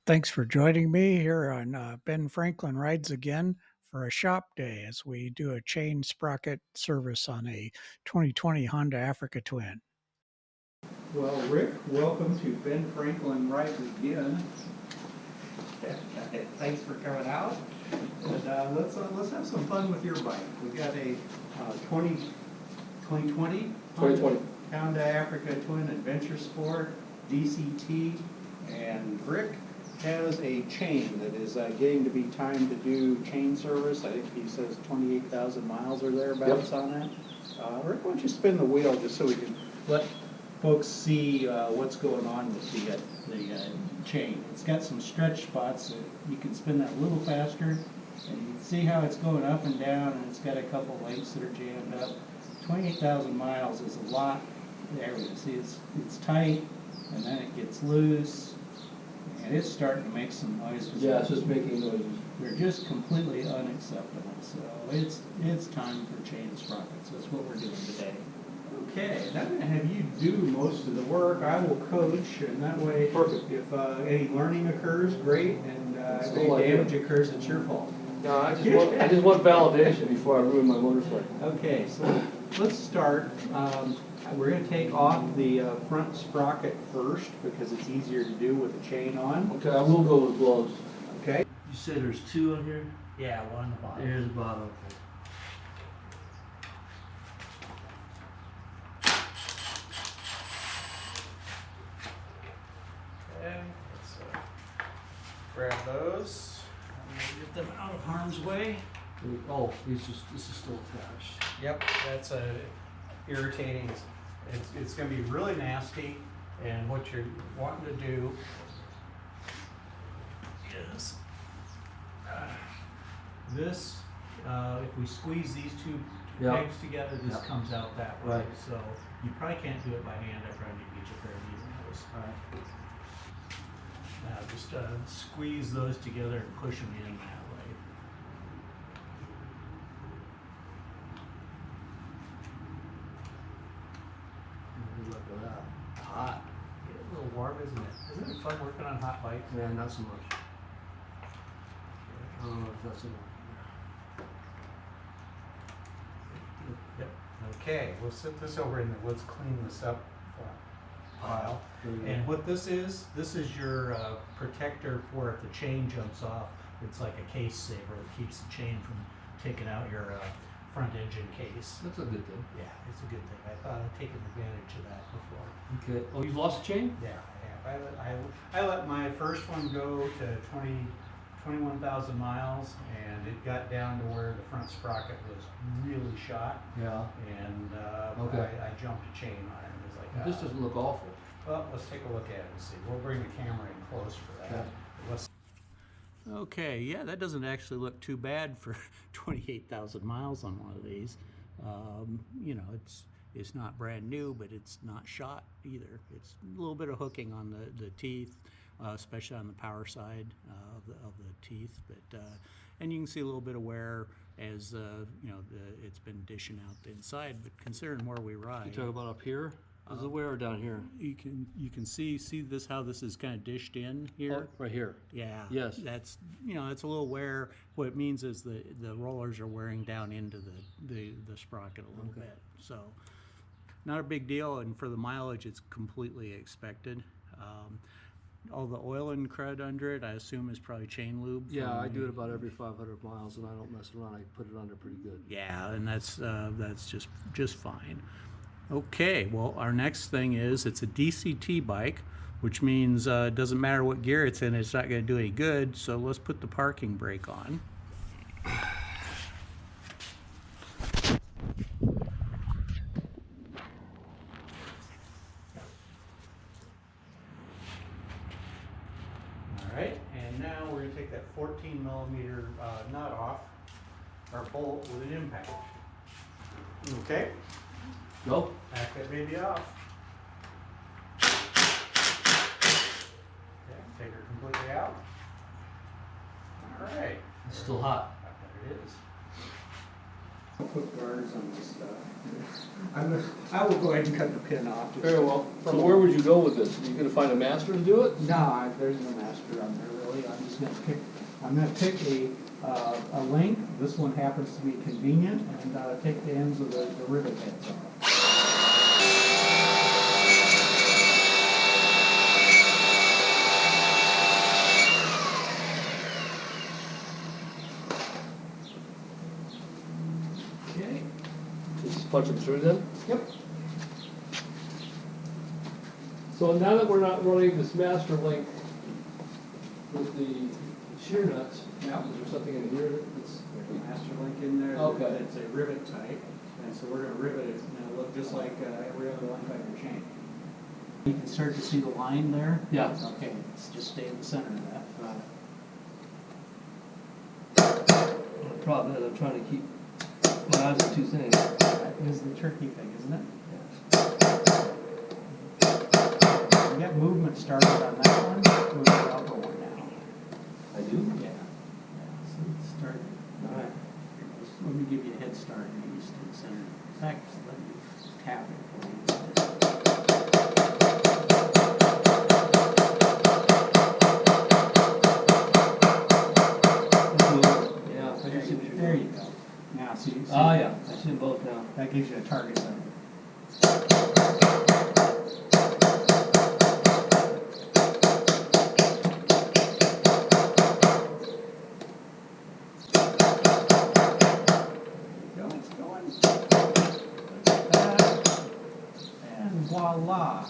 Thanks for joining me here on Ben Franklin Rides Again for a shop day as we do a chain sprocket service on a 2020 Honda Africa Twin. Well, Rick, welcome to Ben Franklin Rides Again. Thanks for coming out. And let's have some fun with your bike. We got a 2020 Honda Africa Twin Adventure Sport DCT, and Rick has a chain that is getting to be time to do chain service. I think he says 28,000 miles or thereabouts on that. Rick, why don't you spin the wheel just so we can let folks see what's going on with the chain. It's got some stretch spots, so you can spin that a little faster, and you can see how it's going up and down, and it's got a couple lights that are jammed up. 28,000 miles is a lot. There we go. See, it's tight, and then it gets loose, and it's starting to make some noises. Yeah, it's just making noises. They're just completely unacceptable. So it's time for chain sprockets. That's what we're doing today. Okay, and I'm going to have you do most of the work. I will coach, and that way, Perfect. If any learning occurs, great, and if any damage occurs, it's your fault. No, I just want validation before I ruin my motorcycle. Okay, so let's start. We're going to take off the front sprocket first because it's easier to do with the chain on. Okay, I will go with gloves. Okay. You said there's two on here? Yeah, one on the bottom. Here's the bottom. Okay. Okay, let's grab those. I'm going to get them out of harm's way. Oh, this is still attached. Yep, that's irritating. It's going to be really nasty, and what you're wanting to do is this. If we squeeze these two Yep. pegs together, this Yep. comes out that way. Right. So you probably can't do it by hand. I probably need to get you a pair of these. All right. Now just squeeze those together and push them in that way. Look at that. Hot. Get a little warm, isn't it? Isn't it fun working on hot bikes? Yeah, not so much. I don't know if that's enough. Yep. Okay, we'll set this over and let's clean this up pile. And what this is your protector for if the chain jumps off. It's like a case saver that keeps the chain from taking out your front engine case. That's a good thing. Yeah, it's a good thing. I thought I'd taken advantage of that before. Okay. Oh, you've lost the chain? Yeah, I have. I let my first one go to 21,000 miles, and it got down to where the front sprocket was really shot. Yeah. And Okay. I jumped a chain on it. It was like, This doesn't look awful. well, let's take a look at it and see. We'll bring the camera in close for that. Okay. Okay, yeah, that doesn't actually look too bad for 28,000 miles on one of these. You know, it's not brand new, but it's not shot either. It's a little bit of hooking on the teeth, especially on the power side of the teeth. But and you can see a little bit of wear as you know it's been dishing out the inside. But considering where we ride, You talk about up here? Is the wear down here? you can see this how this is kind of dished in here. Oh, right here. Yeah. Yes. That's that's a little wear. What it means is the rollers are wearing down into the sprocket a little bit. So not a big deal, and for the mileage, it's completely expected. All the oil and crud under it, I assume, is probably chain lube. Yeah, I do it about every 500 miles, and I don't mess around. I put it under pretty good. Yeah, and that's just fine. Okay, well, our next thing is it's a DCT bike, which means it doesn't matter what gear it's in, it's not going to do any good. So let's put the parking brake on. All right, and now we're going to take that 14 millimeter nut off, or bolt with an impact. Okay. Go. Back that baby off. Okay, take her completely out. All right. It's still hot. There it is. Put guards on this stuff. I will go ahead and cut the pin off. Very well. So where would you go with this? Are you gonna find a master to do it? No, there's no master on there really. I'm gonna pick a length. This one happens to be convenient, and take the ends of the rivet heads off. Okay. Just punch them through them? Yep. So now that we're not running this master link with the shear nuts, Yeah. is there something in here that's? There's a master link in there. Okay. It's a rivet type, and so we're gonna rivet it, and it'll look just like every other link on your chain. You can start to see the line there? Yeah. Okay, let's just stay in the center of that. The problem is I'm trying to keep my eyes on two things. That is the tricky thing, isn't it? You got movement started on that one, move the upper one now. I do? Yeah. So let's start. All right. Let me give you a head start and you stay in the center. In fact, let me tap it for you. Yeah, I can see what you're There you doing. go. Now, see. Oh, yeah, I see them both now. That gives you a target zone. It's going. Like that. And voila.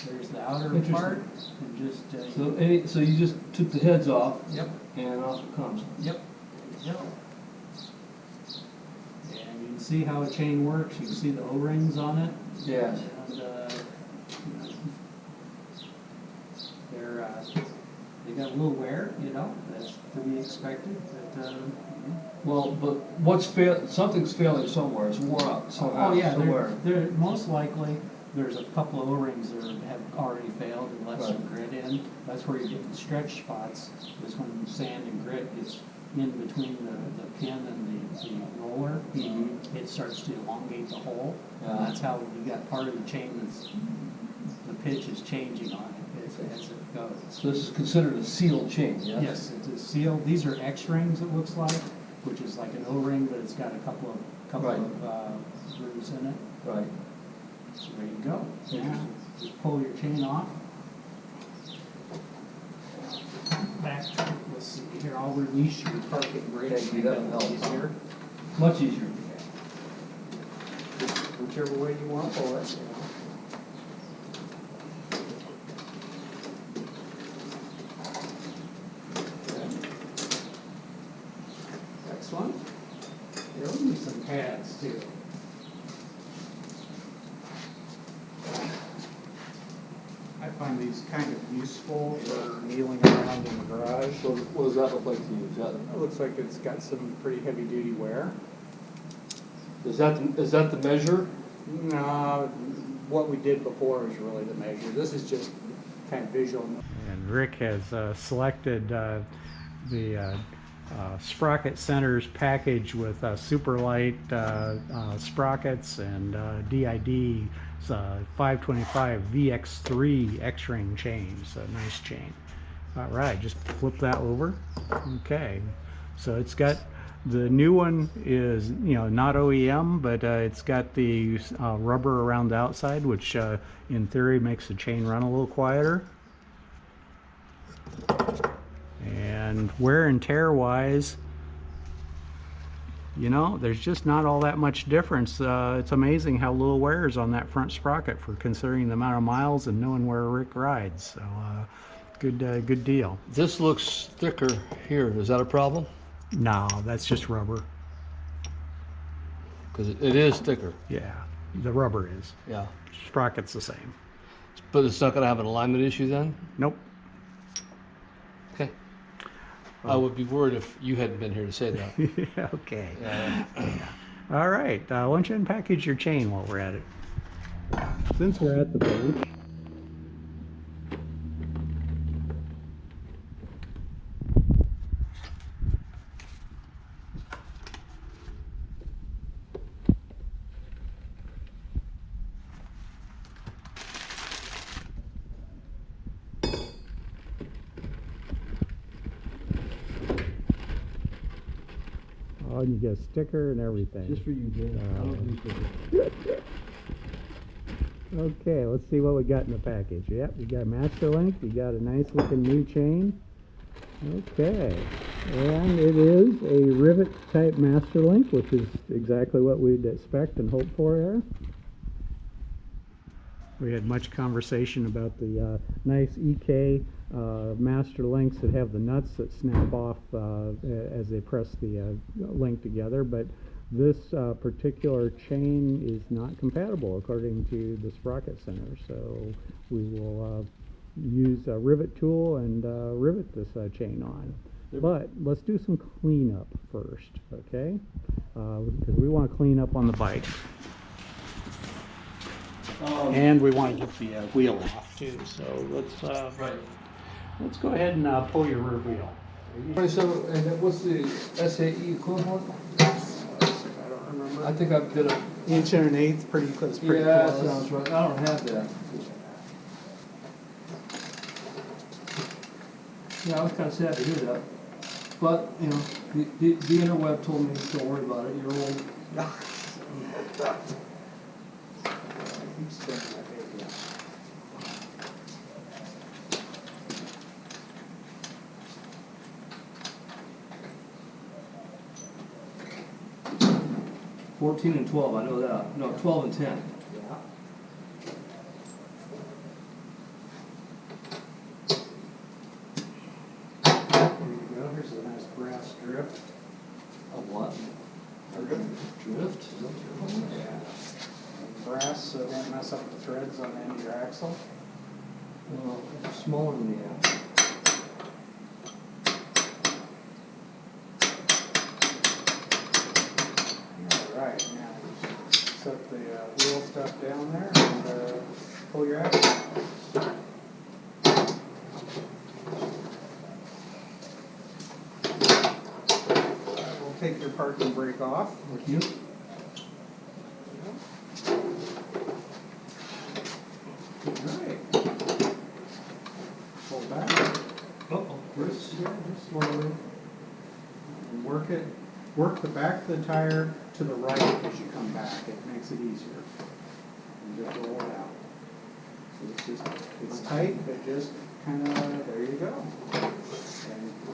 There's the outer Interesting. part. And just. So you just took the heads off Yep. and off it comes. Yep. There you go. And you can see how a chain works. You can see the O-rings on it. Yes. And they got a little wear, that's to be expected. But, Well, but something's failing somewhere, it's worn out somehow, oh yeah, somewhere. they're most likely there's a couple of O-rings that have already failed and left some grit in. That's where you're getting stretch spots. Is when sand and grit gets in between the pin and the roller. It starts to elongate the hole. Yeah. And that's how you got part of the chain that's the pitch is changing on it as it goes. So this is considered a sealed chain, yes? Yes, it's a seal. These are X-rings, it looks like, which is like an O-ring, but it's got a couple Right. of grooves in it. Right. So there you go. Now, Interesting. just pull your chain off. Back, let's see here, I'll release your parking brake. Okay, that will help. Easier. Much easier. Whichever way you want to pull it. Next one. There will be some pads too. I find these kind of useful for kneeling around in the garage. So what does that look like to you? It looks like it's got some pretty heavy duty wear. Is that the measure? No, what we did before is really the measure. This is just kind of visual. And Rick has selected the Sprocket Centers package with super light sprockets and DID 525 VX3 X-ring chains. A nice chain. All right, just flip that over. Okay, so it's got the new one is not OEM, but it's got the rubber around the outside, which in theory makes the chain run a little quieter. And wear and tear wise, there's just not all that much difference. It's amazing how little wear is on that front sprocket for considering the amount of miles and knowing where Rick rides. So good deal. This looks thicker here. Is that a problem? No, that's just rubber. Because it is thicker. Yeah, the rubber is. Yeah. Sprocket's the same. But it's not going to have an alignment issue then? Nope. Okay. I would be worried if you hadn't been here to say that. Okay. Yeah. All right. Why don't you unpackage your chain while we're at it? Since we're at the bench. Oh, and you get a sticker and everything. Just for you, Dan. I don't do stickers. Okay, let's see what we got in the package. Yep, we got Master Link. You got a nice looking new chain. Okay, and it is a rivet type Master Link, which is exactly what we'd expect and hope for there. We had much conversation about the nice EK Master Links that have the nuts that snap off as they press the link together, but this particular chain is not compatible according to the Sprocket Center, so we will use a rivet tool and rivet this chain on. But let's do some cleanup first, okay? Because we want to clean up on the bike. And we want to get the wheel off too, so let's go ahead and pull your rear wheel. 27, and then what's the SAE equivalent? I don't remember. I think I've did a. Inch and an eighth, pretty close. Yeah, that sounds right. I don't have that. Yeah, I was kind of sad to hear that. But, you know, the interweb told me, don't worry about it, you're old. Keep sticking that baby up. Yeah. 14 and 12, I know that. No, 12 and 10. Yeah. There you go. Here's a nice brass strip. A what? Drift? Yeah. Brass so it won't mess up the threads on the end of your axle. Well, it's smaller than the axle. Alright, now just set the wheel stuff down there and pull your axle. We'll take your parking brake off. Thank you. Alright. Pull back. Uh-oh. Just slowly. And work the back of the tire to the right as you come back. It makes it easier. And just roll it out. So it's tight, but just kind of, there you go.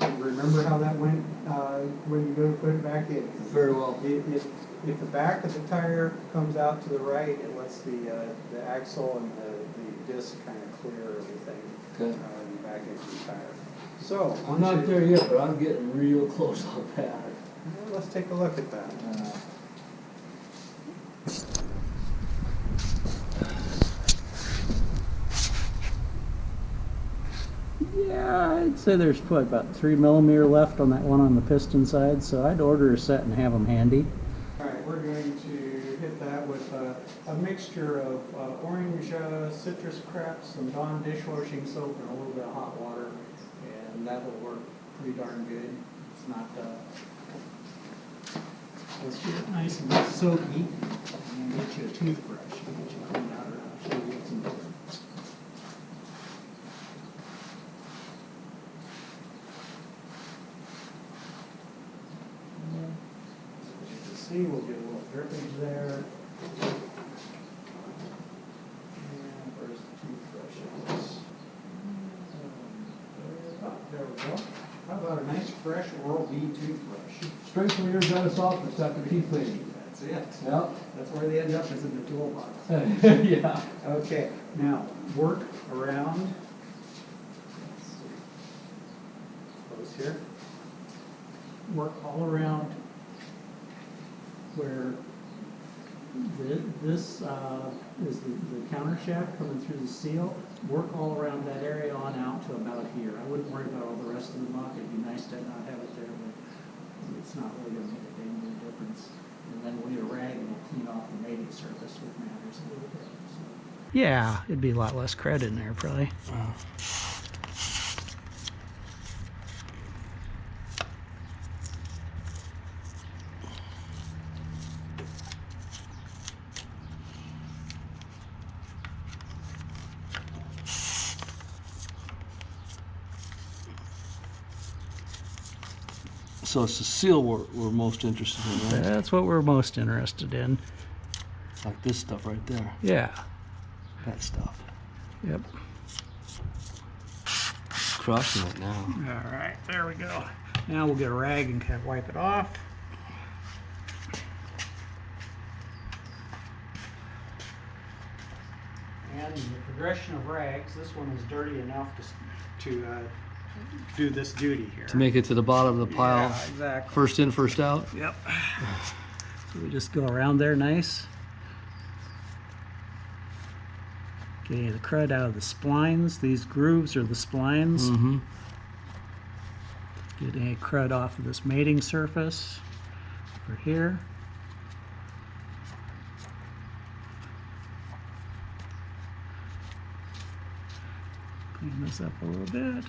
And remember how that went when you go to put it back in? Very well. If the back of the tire comes out to the right, it lets the axle and the disc kind of clear everything in the back end of the tire. So I'm not there yet, but I'm getting real close on that. well, let's take a look at that. Yeah, I'd say there's about 3 millimeter left on that one on the piston side, so I'd order a set and have them handy. Alright, we're going to hit that with a mixture of orange citrus crap, some Dawn dishwashing soap, and a little bit of hot water, and that will work pretty darn good. It's not, let's get it nice and soapy, and then get you a toothbrush, and get you cleaned out around, so you get some. See, we'll get a little drippage there. And where's the toothbrushes? There we go. How about a nice fresh Oral-B toothbrush? Straight from your dentist's office after teeth cleaning. That's it. Yep. That's where they end up, is in the toolbox. Yeah. Okay, now work around. Let's see. Close here. Work all around where this is the counter shaft coming through the seal. Work all around that area on out to about here. I wouldn't worry about all the rest of the muck. It'd be nice to not have it there, but it's not really going to make a dang bit of difference. And then we'll need a rag and we'll clean off the mating surface, which matters a little bit. So. Yeah, it'd be a lot less credit in there, probably. So it's the seal we're most interested in, right? That's what we're most interested in. Like this stuff right there. Yeah. That stuff. Yep. Crushing it now. All right, there we go. Now we'll get a rag and kind of wipe it off. And the progression of rags, this one is dirty enough to do this duty here. To make it to the bottom of the pile. Yeah, exactly. First in, first out. Yep. So we just go around there nice. Getting the crud out of the splines. These grooves are the splines. Mm-hmm. Getting a crud off of this mating surface over here. Clean this up a little bit.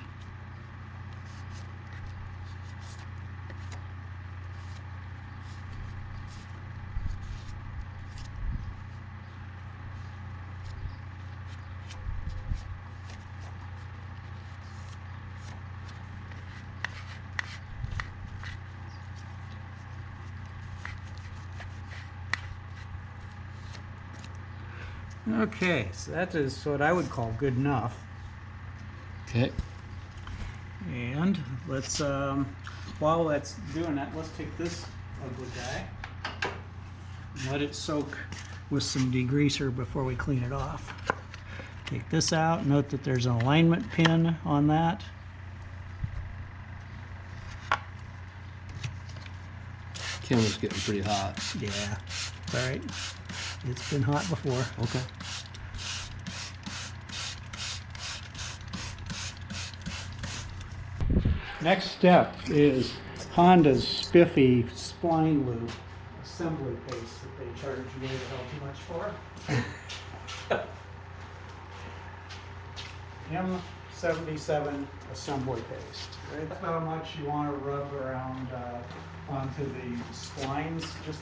Okay, so that is what I would call good enough. Okay. And let's, while that's doing that, let's take this ugly guy and let it soak with some degreaser before we clean it off. Take this out. Note that there's an alignment pin on that. Camera's getting pretty hot. Yeah, it's all right. It's been hot before. Okay. Next step is Honda's spiffy spline loop assembly paste that they charge you way the hell too much for. M77 assembly paste. Right? That's how much you want to rub around onto the splines. Just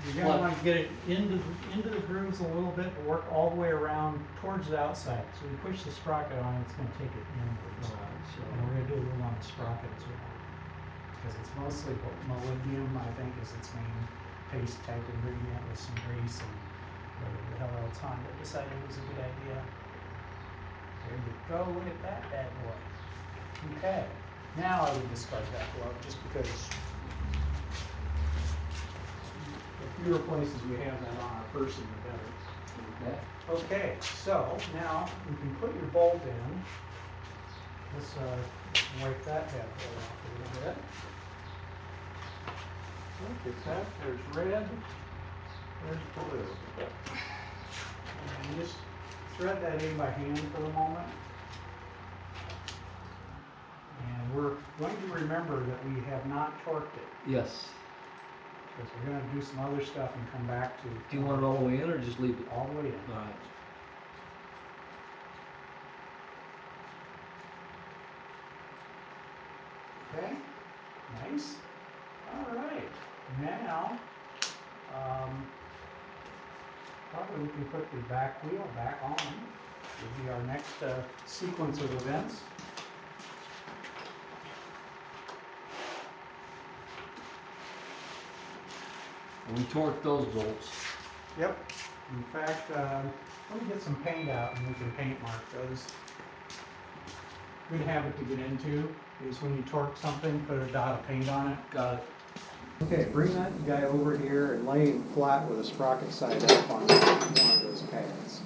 you're going to want to get it into the grooves a little bit, but work all the way around towards the outside. So you push the sprocket on, it's going to take it inwards. And we're going to do a little on the sprocket as well. Because it's mostly molybdenum, I think, is its main paste type ingredient with some grease and whatever the hell else Honda decided was a good idea. There you go, look at that bad boy. Okay, now I would discard that glove just because the fewer places we have that on our person, the better. Okay, so now you can put your bolt in. Let's wipe that bad boy off a little bit. Look at that, there's red, there's blue. And you just thread that in by hand for a moment. And we're going to remember that we have not torqued it, Yes. because we're going to do some other stuff and come back to. Do you want it all the way in or just leave it? All the way in. All right. Okay, nice. All right, now, probably we can put the back wheel back on. Will be our next sequence of events. And we torque those bolts. Yep. In fact, let me get some paint out and we can paint mark those. Good habit to get into is when you torque something, put a dot of paint on it. Got it. Okay, bring that guy over here and lay him flat with a sprocket side up on one of those pads.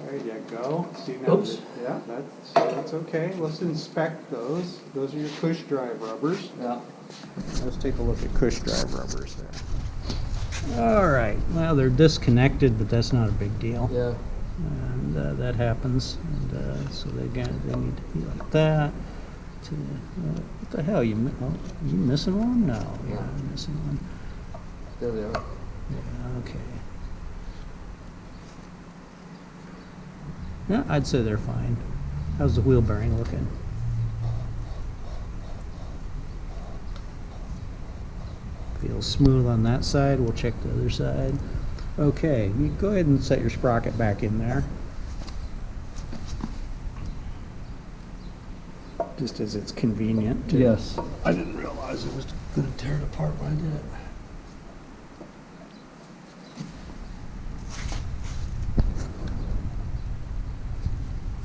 There you go. See now? Oops. Yeah, that's okay. Let's inspect those. Those are your cush drive rubbers. Yeah. Let's take a look at cush drive rubbers there. All right, well, they're disconnected, but that's not a big deal. Yeah. And that happens. And so they need to be like that. What the hell? You missing one? No, Yeah. I'm missing one. There they are. Yeah, okay. Yeah, I'd say they're fine. How's the wheel bearing looking? Feels smooth on that side. We'll check the other side. Okay, you go ahead and set your sprocket back in there. just as it's convenient. to- Yes. I didn't realize it was gonna tear it apart when I did it.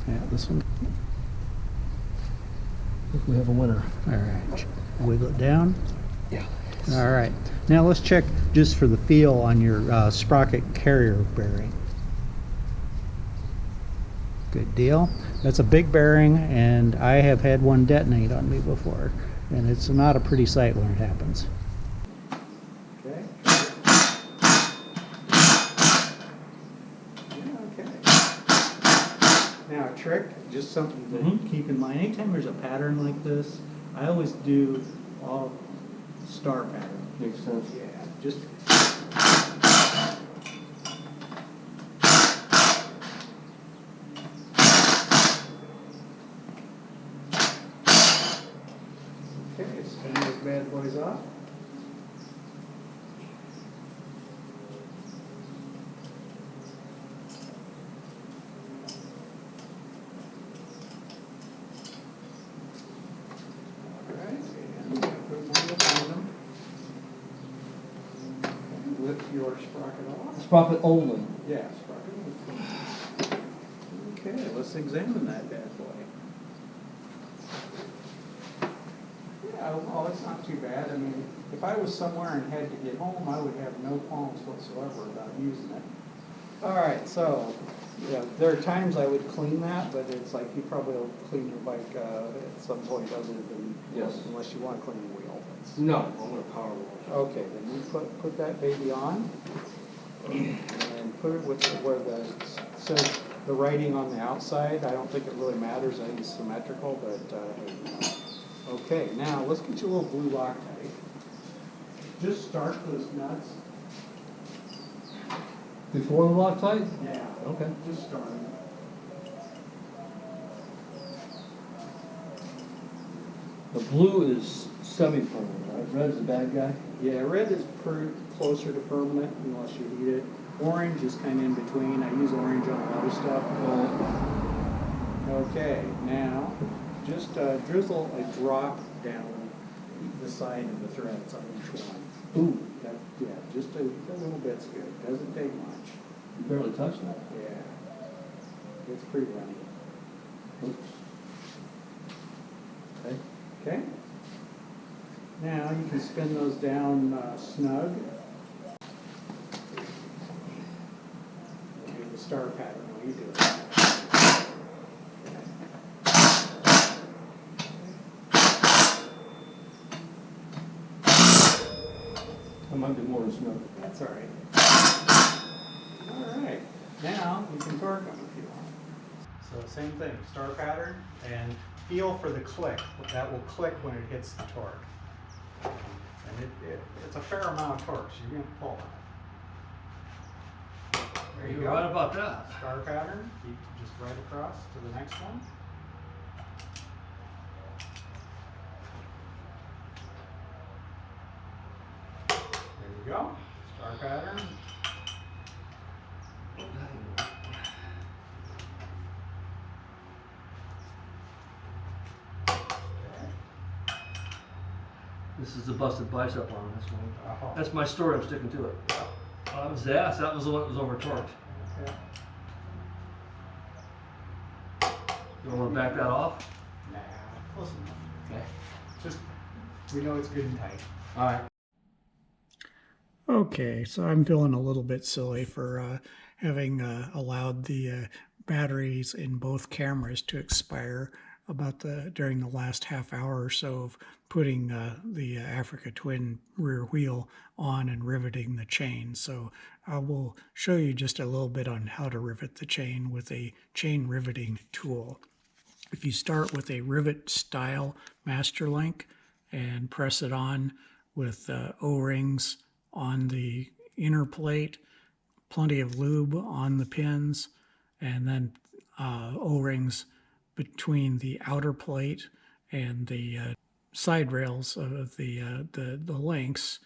Yeah, this one. I think we have a winner. All right. Wiggle it down. Yeah. All right. Now let's check just for the feel on your sprocket carrier bearing. Good deal. That's a big bearing, and I have had one detonate on me before, and it's not a pretty sight when it happens. Okay. Yeah, okay. Now a trick, just something to keep in mind. Anytime there's a pattern like this, I always do all star pattern. Makes sense. Yeah, just. Okay, spin those bad boys off. Alright, and put one behind them. Okay, lift your sprocket off. Sprocket only. Yeah, sprocket. Okay, let's examine that bad boy. Yeah, well, it's not too bad. I mean, if I was somewhere and had to get home, I would have no qualms whatsoever about using it. All right, so, yeah, there are times I would clean that, but it's like you probably will clean your bike at some point other than, Yes. unless you want to clean the wheel. No, I'm gonna power wash. Okay, then you put that baby on and put it with where the says the writing on the outside. I don't think it really matters. I think it's symmetrical, but hey, you know. Okay, now let's get you a little blue Loctite. Just start those nuts. Before the Loctite? Yeah. Okay. Just start. The blue is semi-permanent, right? Red's the bad guy? Yeah, red is closer to permanent unless you heat it. Orange is kind of in between. I use orange on a lot of stuff. Okay, now just drizzle a drop down the side of the threads on each one. Ooh, That, yeah, just a little bit's good. Doesn't take much. you barely touched that. Yeah, it's pretty runny. Oops. Okay. Okay. Now you can spin those down snug. Do the star pattern while you do it. That might be more than snow. That's all right. All right. Now you can torque them if you want. So same thing, star pattern, and feel for the click. That will click when it hits the torque. And it's a fair amount of torque, so you're going to pull on it. There you You're go. right about that. Star pattern, keep just right across to the next one. There you go. Star pattern. This is the busted bicep on this one. Uh-huh. That's my story, I'm sticking to it. That was the ass, that was the one that was over torqued. Yeah. You wanna back that off? Nah, close enough. Okay. Just, we know it's good and tight. Alright. Okay, so I'm feeling a little bit silly for having allowed the batteries in both cameras to expire during the last half hour or so of putting the Africa Twin rear wheel on and riveting the chain. So I will show you just a little bit on how to rivet the chain with a chain riveting tool. If you start with a rivet style master link and press it on with O-rings on the inner plate, plenty of lube on the pins, and then O-rings between the outer plate and the side rails of the links,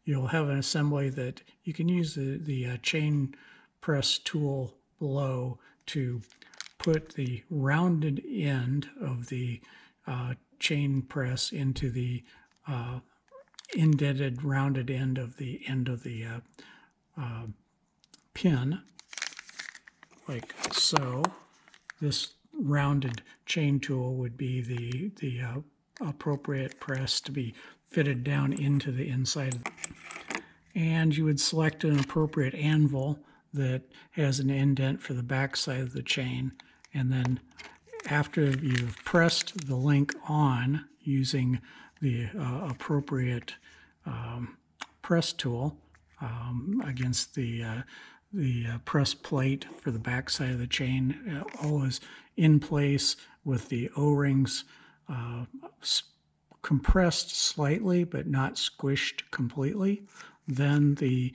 you'll have an assembly that you can use the chain press tool below to put the rounded end of the chain press into the indented rounded end of the pin, like so. This rounded chain tool would be the appropriate press to be fitted down into the inside. And you would select an appropriate anvil that has an indent for the back side of the chain. And then after you've pressed the link on using the appropriate press tool against the press plate for the back side of the chain, always in place with the O-rings compressed slightly but not squished completely. Then the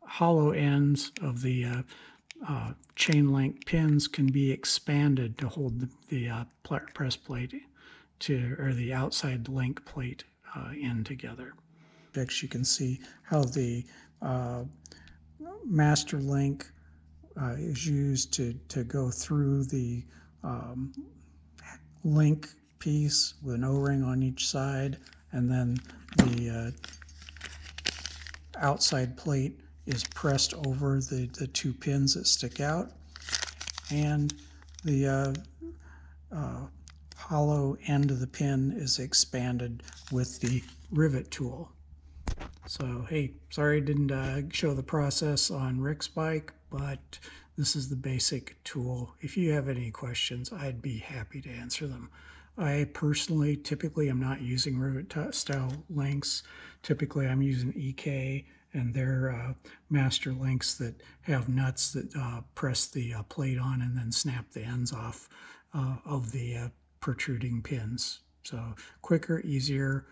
hollow ends of the chain link pins can be expanded to hold the press plate or the outside link plate in together. Next, you can see how the master link is used to go through the link piece with an O-ring on each side, and then the outside plate is pressed over the two pins that stick out, and the hollow end of the pin is expanded with the rivet tool. So hey, sorry I didn't show the process on Rick's bike, but this is the basic tool. If you have any questions, I'd be happy to answer them. I personally typically am not using rivet style links. Typically I'm using EK and their master links that have nuts that press the plate on and then snap the ends off of the protruding pins. So quicker, easier,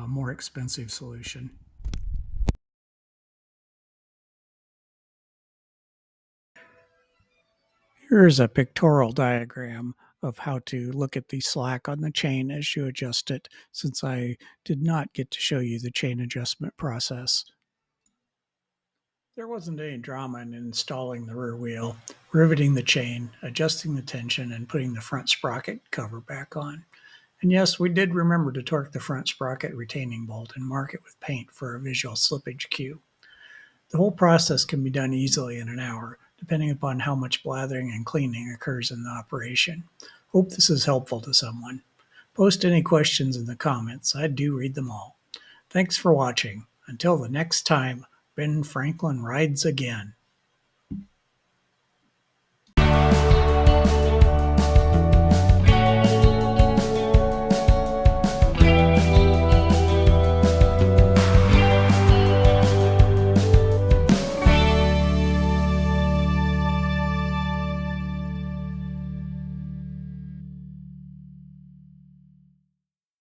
more expensive solution. Here's a pictorial diagram of how to look at the slack on the chain as you adjust it, since I did not get to show you the chain adjustment process. There wasn't any drama in installing the rear wheel, riveting the chain, adjusting the tension, and putting the front sprocket cover back on. And yes, we did remember to torque the front sprocket retaining bolt and mark it with paint for a visual slippage cue. The whole process can be done easily in an hour, depending upon how much blathering and cleaning occurs in the operation. Hope this is helpful to someone. Post any questions in the comments. I do read them all. Thanks for watching. Until the next time, Ben Franklin rides again.